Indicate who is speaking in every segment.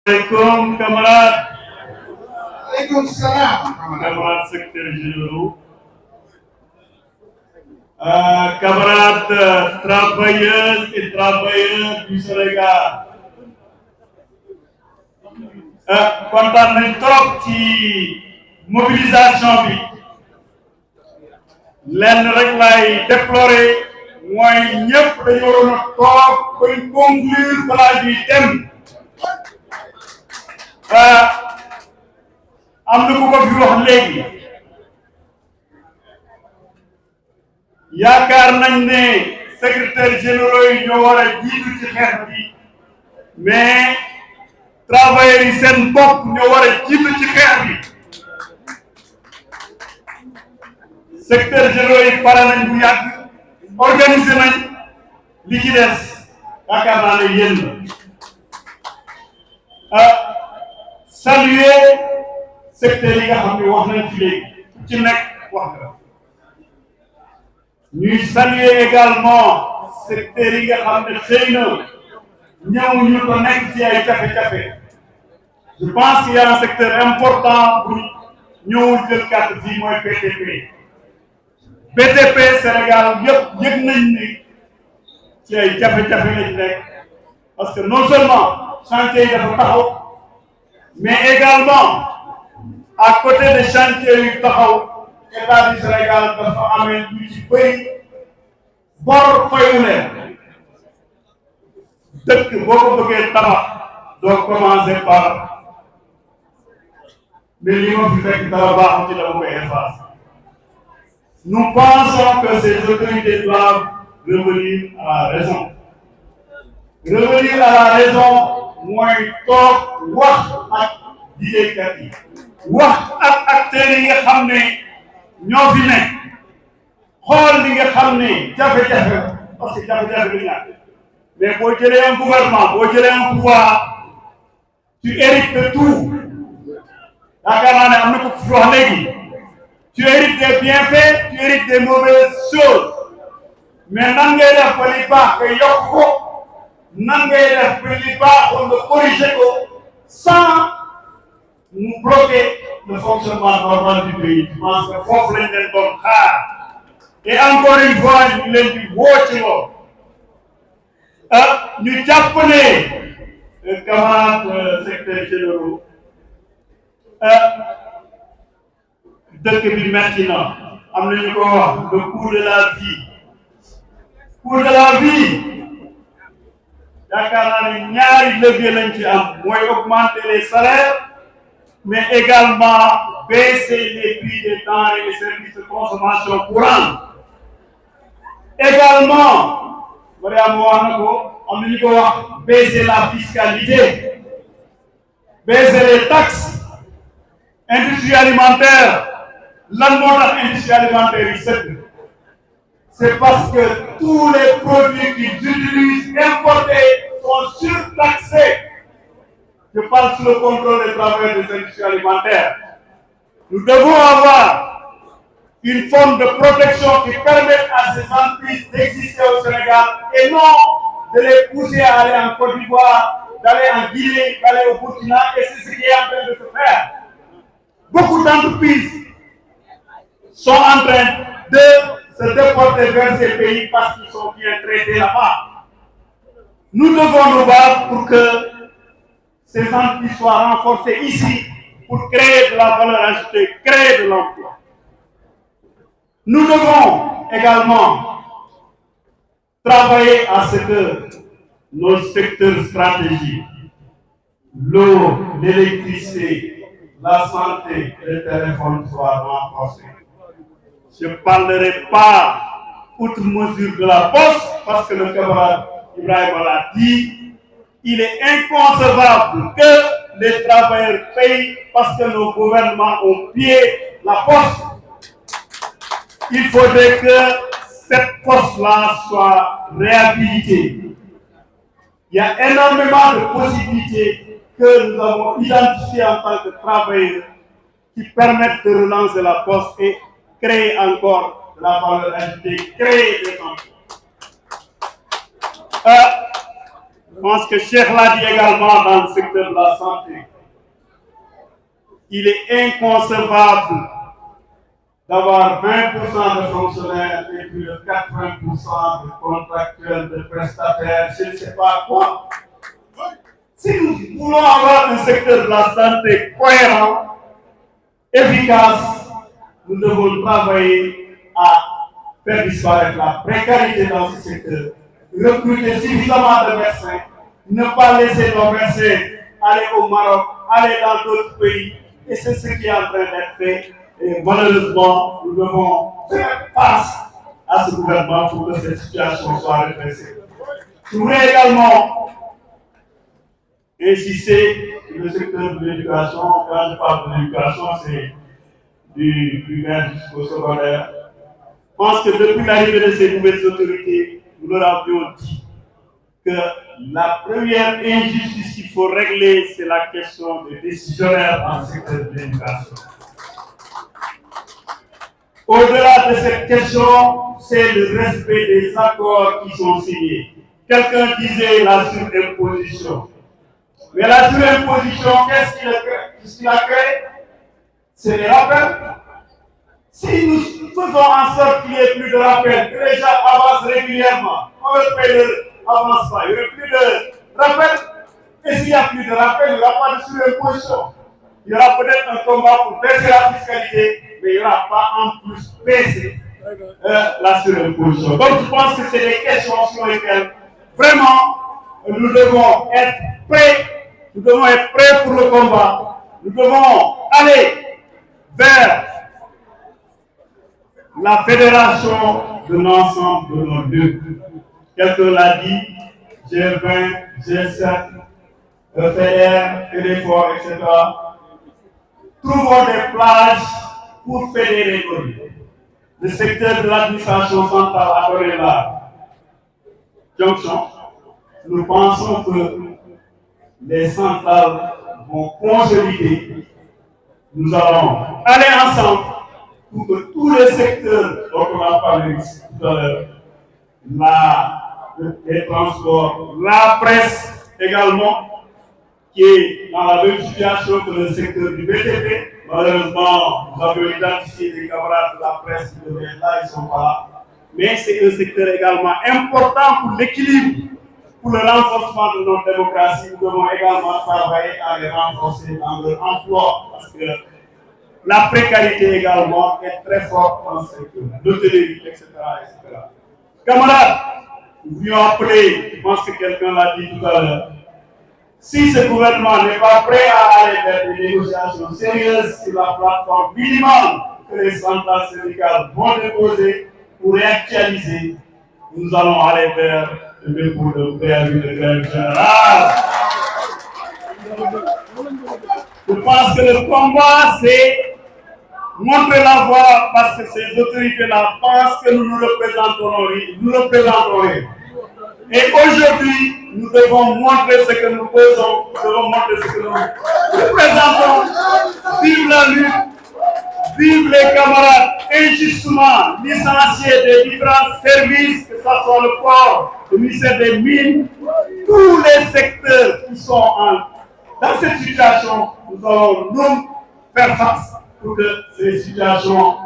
Speaker 1: Alaikum, camarades.
Speaker 2: Alaikum salam.
Speaker 1: Camarades secrétaires généraux. Camarades travailleuses et travailleurs du Sénégal. Kontaan nañ trop ci mobilisation bi. Lenn rek lay déplorer mooy ñëpp dañu waroon a toog ba conclure balaa ñuy dem. am na ku ko fi wax léegi yaakaar nañ ne secrétaire généraux yi ñoo war a jiitu ci xeex bi mais travailleurs yi seen bopp ñoo war a jiitu ci xeex bi secrétaire généraux yi pare nañ bu yàgg organiser nañ li ci des yaakaar naa ne yéen la saluer secteur yi nga xam ne wax nañ fi léegi ci nekk wax nga ñuy saluer également secteur yi nga xam ne xëy na ñëw ñu ko nekk ci ay jafe-jafe je pense qu'il y a un secteur important pour ñëwul jël carte fii mooy BTP BTP Sénégal yëpp yëg nañ ni ci ay jafe-jafe lañ nekk parce que non seulement chantier yi dafa taxaw mais également à côté de chantier yu taxaw état du Sénégal dafa amee lu ci bëri bor fayu leen dëkk boo ko bëggee tabax doo commencer par mais li ma fi fekk dara baaxul ci la koy effacer. Nous pensons que ces autorités doivent revenir à la raison. Revenir à la raison mooy toog wax ak liggéeykat yi wax ak acteurs yi nga xam ne ñoo fi nekk xool li nga xam ne jafe-jafe parce que jafe-jafe bi ñàkk mais boo jëlee un gouvernement boo jëlee un pouvoir tu hérites de tout yaakaar naa ne am na ko fi wax léegi tu hérites des bienfaits tu hérites des mauvaises choses mais nan ngay def ba li baax nga yokk ko nan ngay def ba li baaxoon nga corriger ko sans mu bloquer le fonctionnement normal du pays. Je pense que foofu lañ leen doon xaar et encore une fois ñu leen di woo ci loolu ñu jàpp ne camarades secrétaires généraux dëkk bi metti na am na ñu ko wax le coût de la vie coût de la vie yaakaar naa ne ñaari levier lañ ci am mooy augmenter les salaires mais également baisser les prix des denrées et les services de consommation courante également Mariam wax na ko am na ñu ko wax baisser la fiscalité baisser les taxes industrie alimentaire lan moo tax industrie alimentaire yi sëkk c'est parce que tous les produits qu'ils utilisent importés sont surtaxés. Je parle sous le contrôle des travailleurs des industries alimentaires. Nous devons avoir une forme de protection qui permette à ces entreprises d'exister au Sénégal et non de les pousser à aller en Côte d'Ivoire, d'aller en Guinée, d'aller au Burkina, et c'est ce qui est en train de se faire. Beaucoup d'entreprises sont en train de se déporter vers ces pays parce qu'ils sont bien traités là-bas. Nous devons nous battre pour que ces entreprises soient renforcées ici pour créer de la valeur ajoutée, créer de l'emploi. Nous devons également travailler à ce que nos secteurs stratégiques, l'eau, l'électricité, la santé et le téléphone soient renforcés. Je ne parlerai pas outre mesure de la poste parce que le camarade Ibrahim l'a dit, il est inconcevable que les travailleurs payent parce que nos gouvernements ont pillé la poste. Il faudrait que cette poste-là soit réhabilitée. Il y a énormément de possibilités que nous avons identifiées en tant que travailleurs qui permettent de relancer la poste et créer encore de la valeur ajoutée, créer des emplois. Je pense que Cheikh l'a dit également dans le secteur de la santé. Il est inconcevable d'avoir 20% de fonctionnaires et plus de 80% de contractuels, de prestataires, je ne sais pas quoi. Si nous voulons avoir un secteur de la santé cohérent, efficace, nous devons travailler à faire disparaître la précarité dans ce secteur, recruter suffisamment de médecins, ne pas laisser nos médecins aller au Maroc, aller dans d'autres pays, et c'est ce qui est en train d'être fait. Et malheureusement, nous devons faire face à ce gouvernement pour que cette situation soit redressée. Je voudrais également insister sur le secteur de l'éducation. Quand je parle de l'éducation, c'est du primaire jusqu'au secondaire. Je pense que depuis l'arrivée de ces nouvelles autorités, nous leur avions dit que la première injustice qu'il faut régler, c'est la question des décisionnaires dans le secteur de l'éducation. Au-delà de cette question, c'est le respect des accords qui sont signés. Quelqu'un disait la surimposition. Mais la surimposition, qu'est-ce qu'il a créé? C'est les rappels. Si nous faisons en sorte qu'il n'y ait plus de rappels, que les gens avancent régulièrement, on ne paye avance pas, il n'y aura plus de rappels. Et s'il n'y a plus de rappels, il n'y aura pas de surimposition. Il y aura peut-être un combat pour baisser la fiscalité, mais il n'y aura pas en plus baisser la surimposition. Donc je pense que c'est des questions sur lesquelles vraiment nous devons être prêts. Nous devons être prêts pour le combat. Nous devons aller vers la fédération de l'ensemble de nos lieux. Quelqu'un l'a dit, G20, G7, EFR, FEDEFOR, etc. Trouvons des plages pour fédérer nos lieux. Le secteur de l'administration centrale a donné la jonction. Nous pensons que les centrales vont consolider. Nous allons aller ensemble pour que tous les secteurs dont on a parlé ici tout à l'heure, les transports, la presse également, qui est dans la même situation que le secteur du BTP. Malheureusement, nous avons identifié des camarades de la presse qui devaient être là, ils ne sont pas là. Mais c'est un secteur également important pour l'équilibre, pour le renforcement de notre démocratie. Nous devons également travailler à les renforcer dans leur emploi, parce que la précarité également est très forte dans ce secteur, l'hôtellerie, etc., etc. Camarades, nous voulions appeler, je pense que quelqu'un l'a dit tout à l'heure, si ce gouvernement n'est pas prêt à aller vers des négociations sérieuses sur la plateforme minimale que les centrales syndicales vont déposer pour réactualiser, nous allons aller vers le dépôt de préavis de grève générale. Je pense que le combat, c'est montrer la voie parce que ces autorités-là pensent que nous nous représenterons. Et aujourd'hui, nous devons montrer ce que nous faisons, nous devons montrer ce que nous représentons. Vive la lutte, vive les camarades injustement licenciés des différents services, que ce soit le port, le ministère des Mines, tous les secteurs qui sont dans cette situation, nous allons nous faire face pour que ces situations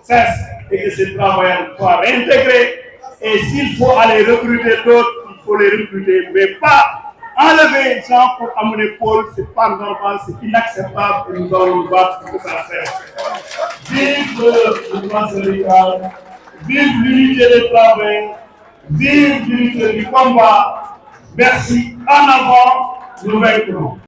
Speaker 1: cessent et que ces travailleurs soient réintégrés. Et s'il faut aller recruter d'autres, il faut les recruter, mais pas enlever les gens pour amener Paul, c'est pas normal, c'est inacceptable et nous allons nous battre pour que ça fasse. Vive le mouvement syndical, vive l'unité des travailleurs, vive l'unité du combat. Merci, en avant, nous vaincrons.